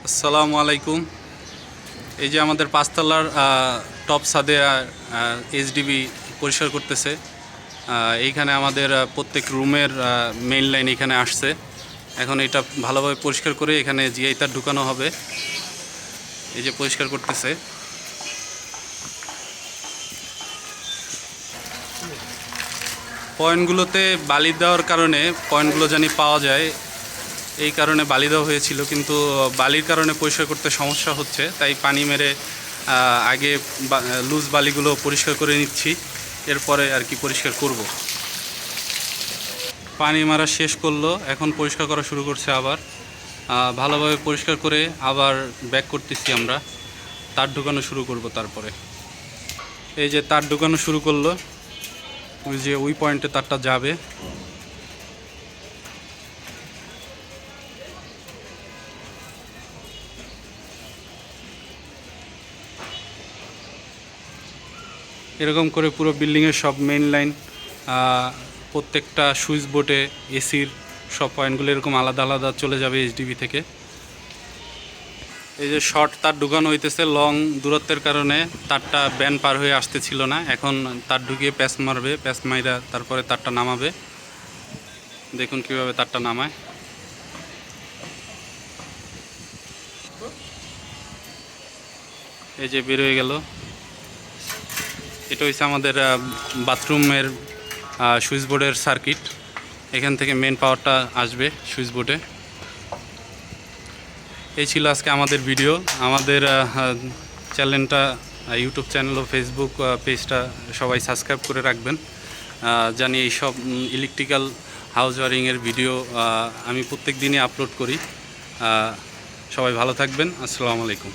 আসসালামু আলাইকুম। এই যে আমাদের পাঁচতলার টপ ছাদে এইচডিবি পরিষ্কার করতেছে। এইখানে আমাদের প্রত্যেক রুমের মেইন লাইন এখানে আসছে। এখন এটা ভালোভাবে পরিষ্কার করে এখানে জিআই তার ঢুকানো হবে। এই যে পরিষ্কার করতেছে। পয়েন্টগুলোতে বালি দেওয়ার কারণে পয়েন্টগুলো জানি পাওয়া যায়, এই কারণে বালি দেওয়া হয়েছিল, কিন্তু বালির কারণে পরিষ্কার করতে সমস্যা হচ্ছে, তাই পানি মেরে আগে লুজ বালিগুলো পরিষ্কার করে নিচ্ছি, এরপরে আর কি পরিষ্কার করব। পানি মারা শেষ করলো, এখন পরিষ্কার করা শুরু করছে। আবার ভালোভাবে পরিষ্কার করে আবার ব্যাক করতেছি আমরা, তার ঢুকানো শুরু করব। তারপরে এই যে তার ঢুকানো শুরু করলো, ওই যে ওই পয়েন্টে তারটা যাবে। এরকম করে পুরো বিল্ডিংয়ের সব মেইন লাইন, প্রত্যেকটা সুইচ বোর্ডে এসির সব পয়েন্টগুলো এরকম আলাদা আলাদা চলে যাবে এইচডিবি থেকে। এই যে শর্ট তার ঢুকানো হইতেছে, লং দূরত্বের কারণে তারটা ব্যান পার হয়ে আসতেছিল না। এখন তার ঢুকিয়ে প্যাচ মারবে, প্যাচ মাইরা তারপরে তারটা নামাবে। দেখুন কিভাবে তারটা নামায়। এই যে বের হয়ে গেল। এটা হচ্ছে আমাদের বাথরুমের সুইচ বোর্ডের সার্কিট। এখান থেকে মেন পাওয়ারটা আসবে সুইচ বোর্ডে। এই ছিল আজকে আমাদের ভিডিও। আমাদের চ্যানেলটা, ইউটিউব চ্যানেল ও ফেসবুক পেজটা সবাই সাবস্ক্রাইব করে রাখবেন। জানি এইসব ইলেকট্রিক্যাল হাউস ওয়ারিংয়ের ভিডিও আমি প্রত্যেক দিনই আপলোড করি। সবাই ভালো থাকবেন। আসসালামু আলাইকুম।